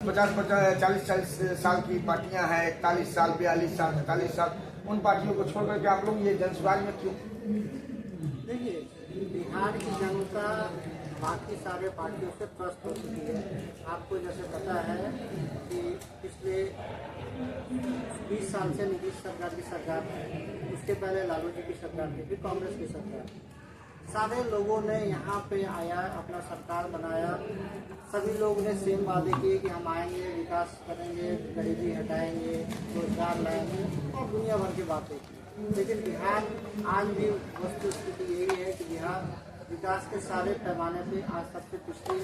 40 साल की पार्टियां हैं, 41 साल, 42 साल, 43 साल, उन पार्टियों को छोड़ करके आप लोग ये जनसुराज में क्यों? देखिए, बिहार की जनता बाकी सारे पार्टियों से त्रस्त हो चुकी है। आपको जैसे पता है कि पिछले 20 साल से नीतीश सरकार की सरकार है, उसके पहले लालू जी की सरकार थी, फिर कांग्रेस की सरकार। सारे लोगों ने यहाँ पे आया, अपना सरकार बनाया, सभी लोग ने सेम वादे किए कि हम आएंगे, विकास करेंगे, गरीबी हटाएंगे, रोजगार लाएंगे और दुनिया भर की बातें की। लेकिन बिहार आज भी वस्तु स्थिति यही है कि बिहार विकास के सारे पैमाने पे आज सबसे पिछले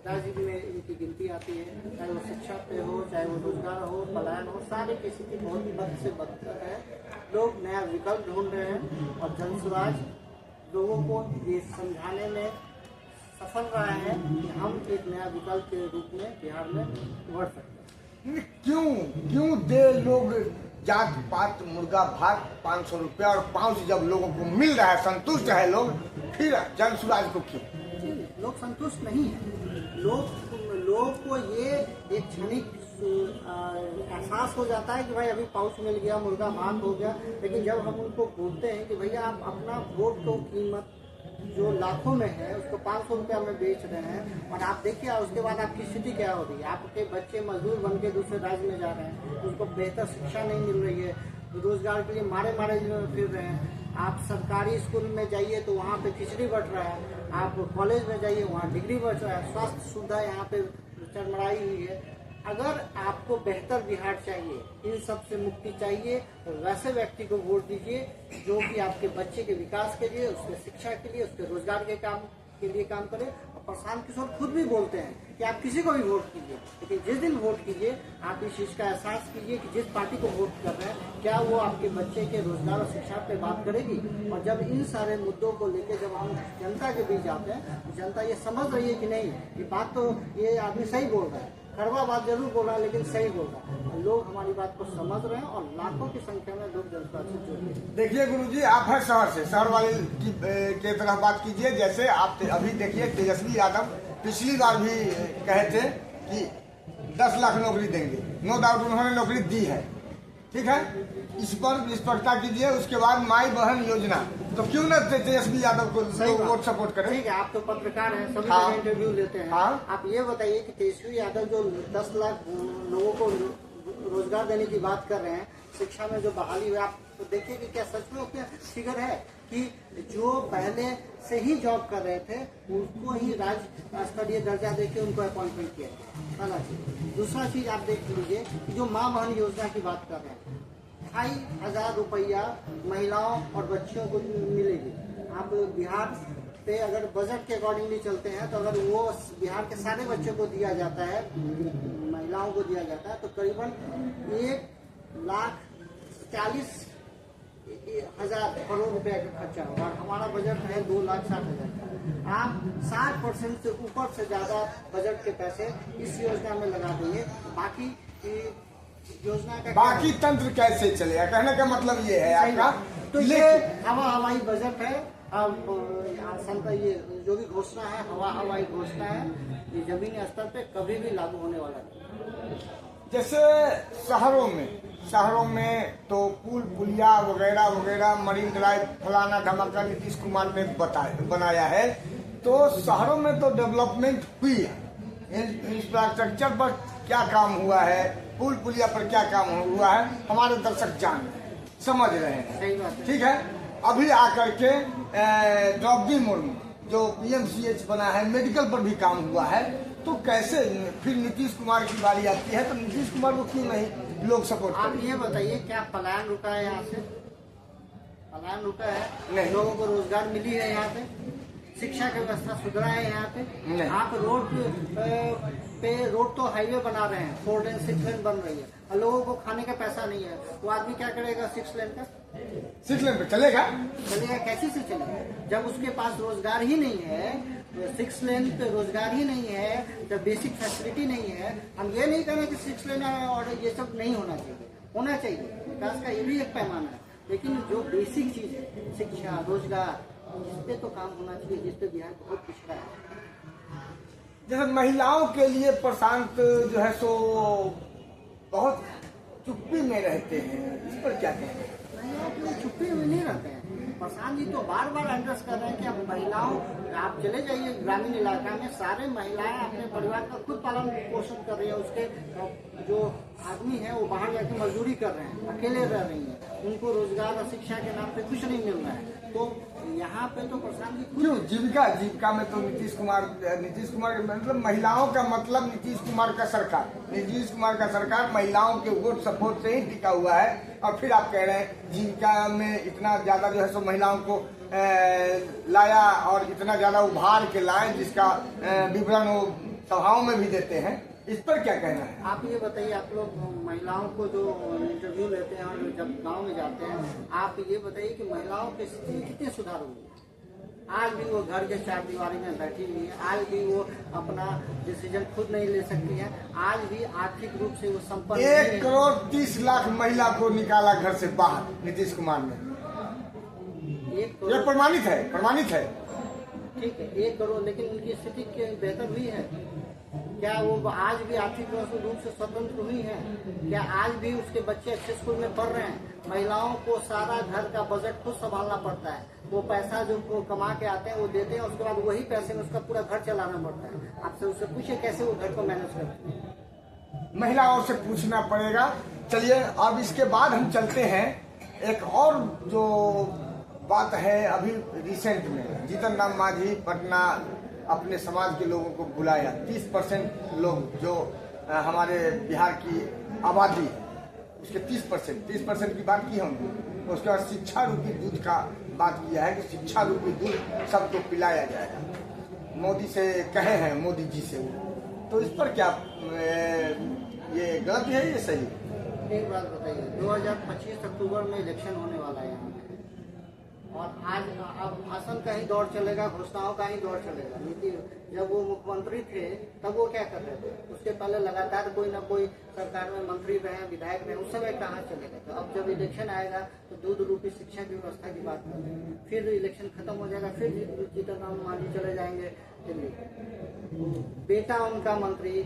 राज्य में इनकी गिनती आती है। चाहे वो शिक्षा पे हो, चाहे वो रोजगार हो, पलायन हो, सारी की स्थिति बहुत बद से बदतर है। लोग नया विकल्प ढूंढ रहे हैं और जनसुराज लोगों को ये समझाने में सफल रहा है कि हम एक नया विकल्प के रूप में बिहार में उभर सकते हैं। क्यों दे लोग जात पात मुर्गा भात 500 रुपया और पाँच जब लोगों को मिल रहा है, संतुष्ट है लोग, फिर जनसुराज को क्यों? लोग संतुष्ट नहीं है। लोग को ये एक क्षणिक एहसास हो जाता है कि भाई अभी पाउच मिल गया, मुर्गा भात हो गया। लेकिन जब हम उनको बोलते हैं कि भैया आप अपना वोट को कीमत जो लाखों में है उसको 500 रुपया में बेच रहे हैं और आप देखिए उसके बाद आपकी स्थिति क्या हो रही है। आपके बच्चे मजदूर बन के दूसरे राज्य में जा रहे हैं, उनको बेहतर शिक्षा नहीं मिल रही है, रोजगार के लिए मारे फिर रहे हैं। आप सरकारी स्कूल में जाइए तो वहाँ पे खिचड़ी बट रहा है, आप कॉलेज में जाइए वहाँ डिग्री बट रहा है, स्वास्थ्य सुविधा यहाँ पे चरमराई हुई है। अगर आपको बेहतर बिहार चाहिए, इन सब से मुक्ति चाहिए, तो वैसे व्यक्ति को वोट दीजिए जो कि आपके बच्चे के विकास के लिए, उसके शिक्षा के लिए, उसके रोजगार के लिए काम करे। और प्रशांत किशोर खुद भी बोलते हैं कि आप किसी को भी वोट कीजिए, लेकिन जिस दिन वोट कीजिए आप इस चीज का एहसास कीजिए कि जिस पार्टी को वोट कर रहे हैं क्या वो आपके बच्चे के रोजगार और शिक्षा पे बात करेगी। और जब इन सारे मुद्दों को लेकर जब हम जनता के बीच जाते हैं, जनता ये समझ रही है कि नहीं, ये बात तो ये आदमी सही बोल रहा है, कड़वा बात जरूर बोल रहा है लेकिन सही बोल रहा है। लोग हमारी बात को समझ रहे हैं और लाखों की संख्या में लोग जनता से जुड़ रहे हैं। देखिए गुरुजी, आप हर शहर वाले की तरह बात कीजिए। जैसे आप अभी देखिए तेजस्वी यादव पिछली बार भी कहे थे कि 10 लाख नौकरी देंगे, नो डाउट उन्होंने नौकरी दी है, ठीक है। इस पर निष्पक्षता कीजिए। उसके बाद माई बहन योजना, तो क्यों न तेजस्वी यादव को वोट सपोर्ट करें? ठीक है, आप तो पत्रकार हैं, सभी हाँ, इंटरव्यू लेते हैं। हाँ, आप ये बताइए कि तेजस्वी यादव जो 10 लाख लोगों को रोजगार देने की बात कर रहे हैं, शिक्षा में जो बहाली हुई, आप तो देखिए कि क्या सच में उसमें फिगर है कि जो पहले से ही जॉब कर रहे थे उनको ही राज्य स्तरीय दर्जा देके उनको अपॉइंटमेंट किया गया। पहला चीज। दूसरा चीज आप देख लीजिए कि जो माँ बहन योजना की बात कर रहे हैं, 2,500 रुपया महिलाओं और बच्चियों को मिलेगी। आप बिहार पे अगर बजट के अकॉर्डिंगली चलते हैं तो अगर वो बिहार के सारे बच्चों को दिया जाता है, महिलाओं को दिया जाता है, तो करीबन 1,40,000 करोड़ रुपए का खर्चा होगा और हमारा बजट है 2,60,000 का। आप 60% से ऊपर से ज्यादा बजट के पैसे इस योजना में लगा देंगे। बाकी योजना का बाकी तंत्र कैसे चलेगा, कहने का मतलब ये है आपका। तो ये हवाई बजट है। अब ये जो भी घोषणा है हवाई घोषणा है, ये जमीनी स्तर पे कभी भी लागू होने वाला नहीं। जैसे शहरों में तो पुल पुलिया वगैरह वगैरह, मरीन ड्राइव, फलाना धमाका नीतीश कुमार ने बनाया है, तो शहरों में तो डेवलपमेंट हुई है। इंफ्रास्ट्रक्चर पर क्या काम हुआ है, पुल पुलिया पर क्या काम हुआ है, हमारे दर्शक समझ रहे हैं, ठीक है। अभी आकर के द्रौपदी मुर्मू जो PMCH बना है, मेडिकल पर भी काम हुआ है, तो कैसे फिर नीतीश कुमार की बारी आती है तो नीतीश कुमार को क्यों नहीं लोग सपोर्ट आप ये बताइए, क्या पलायन रुका है? यहाँ से पलायन रुका है नहीं, लोगों को रोजगार मिली है यहाँ पे, शिक्षा की व्यवस्था सुधरा है यहाँ पे। आप रोड तो हाईवे बना रहे हैं, 4 लेन 6 लेन बन रही है और लोगों को खाने का पैसा नहीं है, वो आदमी क्या करेगा? 6 लेन का 6 लेन पे चलेगा कैसे से चलेगा जब उसके पास रोजगार ही नहीं है? 6 लेन पे रोजगार ही नहीं है, जब बेसिक फैसिलिटी नहीं है। हम ये नहीं कह रहे कि 6 लेन और ये सब नहीं होना चाहिए, होना चाहिए। विकास का ये भी एक पैमाना है, लेकिन जो बेसिक चीज है शिक्षा, रोजगार, इस पे तो काम होना चाहिए, जिस पे बिहार बहुत पिछड़ा है। जैसे महिलाओं के लिए प्रशांत जो है सो बहुत चुप्पी में रहते हैं, इस पर क्या कहेंगे? महिलाओं के लिए छुट्टी में नहीं रहते हैं। प्रशांत जी तो बार बार एड्रेस कर रहे हैं कि अब महिलाओं, आप चले जाइए ग्रामीण इलाका में, सारे महिलाएं अपने परिवार का खुद पालन पोषण कर रही है। उसके जो आदमी है वो बाहर जाके मजदूरी कर रहे हैं, अकेले रह रही हैं, उनको रोजगार और शिक्षा के नाम पे कुछ नहीं मिल रहा है। तो यहाँ पे तो प्रशांत जी क्यों जीविका में तो नीतीश कुमार मतलब महिलाओं का मतलब नीतीश कुमार का सरकार महिलाओं के वोट सपोर्ट से ही टिका हुआ है। और फिर आप कह रहे हैं जीविका में इतना ज्यादा जो है सो महिलाओं को लाया और इतना ज्यादा उभार के लाए, जिसका विवरण वो सभाओं में भी देते हैं। इस पर क्या कहना है? आप ये बताइए, आप लोग महिलाओं को जो इंटरव्यू लेते हैं और जब गांव में जाते हैं, आप ये बताइए कि महिलाओं की स्थिति में कितने सुधार हुए? आज भी वो घर के चार दीवारी में बैठी हुई है, आज भी वो अपना डिसीजन खुद नहीं ले सकती है, आज भी आर्थिक रूप से वो संपन्न 1 करोड़ 30 लाख महिला को निकाला घर से बाहर नीतीश कुमार ने। 1 करोड़, ये प्रमाणित है। ठीक है, 1 करोड़, लेकिन उनकी स्थिति बेहतर हुई है क्या? वो आज भी आर्थिक रूप से स्वतंत्र हुई है क्या? आज भी उसके बच्चे अच्छे स्कूल में पढ़ रहे हैं? महिलाओं को सारा घर का बजट खुद संभालना पड़ता है। वो पैसा जो वो कमा के आते हैं वो देते हैं, उसके बाद वही पैसे में उसका पूरा घर चलाना पड़ता है। आपसे उससे पूछिए कैसे वो घर को मैनेज करते हैं। महिलाओं से पूछना पड़ेगा। चलिए अब इसके बाद हम चलते हैं एक और जो बात है। अभी रिसेंट में जीतन राम मांझी पटना अपने समाज के लोगों को बुलाया। 30% लोग जो हमारे बिहार की आबादी है उसके 30% की बात की हमने। उसके बाद शिक्षा रूपी दूध का बात किया है कि शिक्षा रूपी दूध सबको पिलाया जाएगा। मोदी से कहे हैं, मोदी जी से वो। तो इस पर क्या ये गलत है, ये सही? एक बात बताइए, 2025 अक्टूबर में इलेक्शन होने वाला है यहाँ पे, और आज अब भाषण का ही दौर चलेगा, घोषणाओं का ही दौर चलेगा। नीतीश जब वो मुख्यमंत्री थे तब वो क्या कर रहे थे? उसके पहले लगातार कोई ना कोई सरकार में मंत्री रहे, विधायक रहे, उस समय कहाँ चले गए? तो अब जब इलेक्शन आएगा तो दूध रूपी शिक्षा की व्यवस्था की बात करेंगे, फिर इलेक्शन खत्म हो जाएगा, फिर जीतन राम मांझी चले जाएंगे दिल्ली। बेटा उनका मंत्री,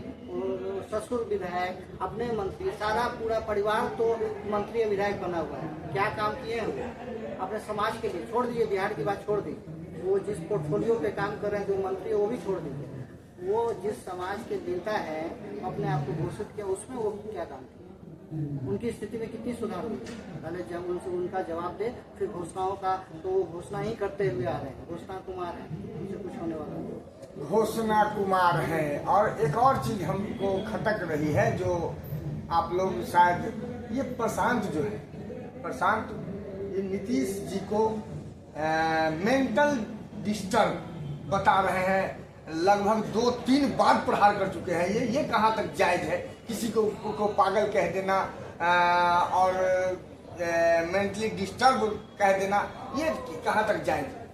ससुर विधायक, अपने मंत्री, सारा पूरा परिवार तो मंत्री या विधायक बना हुआ है। क्या काम किए हैं वो अपने समाज के लिए? छोड़ दीजिए, बिहार की बात छोड़ दीजिए, वो जिस पोर्टफोलियो पे काम कर रहे हैं जो मंत्री है वो भी छोड़ दीजिए। वो जिस समाज के नेता है अपने आप को घोषित किया, उसमें वो क्या काम किया? उनकी स्थिति में कितनी सुधार हुई? पहले जब उनसे उनका जवाब दे, फिर घोषणाओं का तो वो घोषणा ही करते हुए आ रहे हैं। घोषणा कुमार है, उनसे कुछ होने वाला नहीं। घोषणा कुमार है। और एक और चीज हमको खटक रही है जो आप लोग शायद, ये प्रशांत जो है, प्रशांत ये नीतीश जी को मेंटल डिस्टर्ब बता रहे हैं। लगभग 2-3 बार प्रहार कर चुके हैं। ये कहाँ तक जायज है? किसी को पागल कह देना और मेंटली डिस्टर्ब कह देना, ये कहाँ तक जायज है?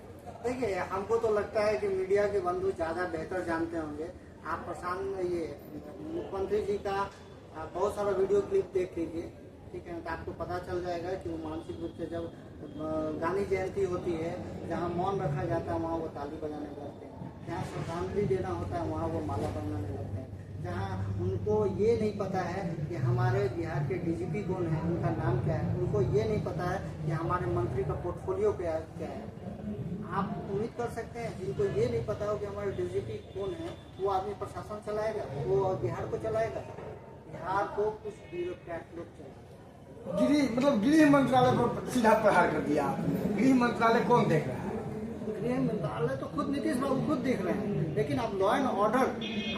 देखिए, हमको तो लगता है कि मीडिया के बंधु ज्यादा बेहतर जानते होंगे। आप प्रशांत ये मुख्यमंत्री जी का बहुत सारा वीडियो क्लिप देख लीजिए, ठीक है, तो आपको पता चल जाएगा कि वो मानसिक रूप से, जब गांधी जयंती होती है, जहाँ मौन रखा जाता है वहाँ वो ताली बजाने लगते हैं, जहाँ श्रद्धांजलि देना होता है वहाँ वो माला बनाने लगते हैं, जहाँ उनको ये नहीं पता है कि हमारे बिहार के डीजीपी कौन है, उनका नाम क्या है, उनको ये नहीं पता है कि हमारे मंत्री का पोर्टफोलियो क्या है। आप उम्मीद कर सकते हैं जिनको ये नहीं पता हो कि हमारे डीजीपी कौन है, वो आदमी प्रशासन चलाएगा, वो बिहार को चलाएगा? बिहार को कुछ ब्यूरोक्रेट लोग चलाएगा। गृह मंत्रालय पर सीधा प्रहार कर दिया आपने। गृह मंत्रालय कौन देख रहा है? गृह मंत्रालय तो खुद नीतीश बाबू खुद देख रहे हैं, लेकिन आप लॉ एंड ऑर्डर,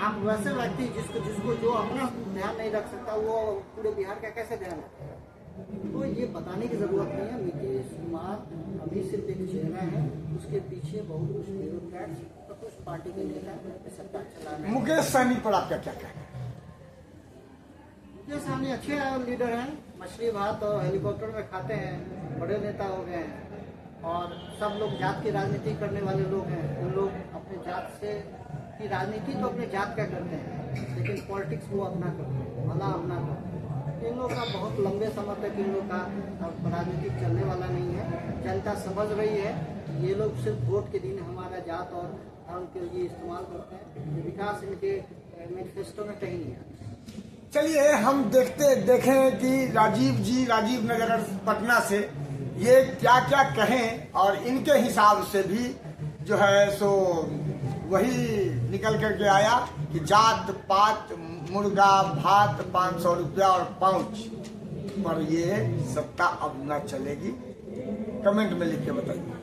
आप वैसे व्यक्ति जिसको जो अपना ध्यान नहीं रख सकता वो पूरे बिहार का कैसे ध्यान रखेगा? तो ये बताने की जरूरत नहीं है। नीतीश कुमार अभी सिर्फ एक चेहरा है, उसके पीछे बहुत कुछ ब्यूरोक्रेट्स और कुछ पार्टी के नेता सरकार चला रहे हैं। मुकेश सहनी पर आपका क्या कहना है? मुकेश सहनी अच्छे लीडर हैं, मछली भात और हेलीकॉप्टर में खाते हैं, बड़े नेता हो गए हैं, और सब लोग जात की राजनीति करने वाले लोग हैं। उन लोग अपने जात से की राजनीति तो अपने जात का करते हैं, लेकिन पॉलिटिक्स वो अपना करते हैं, भला अपना करते हैं। इन लोग का बहुत लंबे समय तक इन लोग का राजनीति चलने वाला नहीं है। जनता समझ रही है ये लोग सिर्फ वोट के दिन हमारा जात और धर्म के लिए इस्तेमाल करते हैं। विकास इनके मैनिफेस्टो में कहीं नहीं है। चलिए हम देखें कि राजीव नगर पटना से ये क्या क्या कहें, और इनके हिसाब से भी जो है सो वही निकल करके आया कि जात पात मुर्गा भात 500 रुपया और पाउच पर ये सत्ता अब न चलेगी। कमेंट में लिख के बताइए।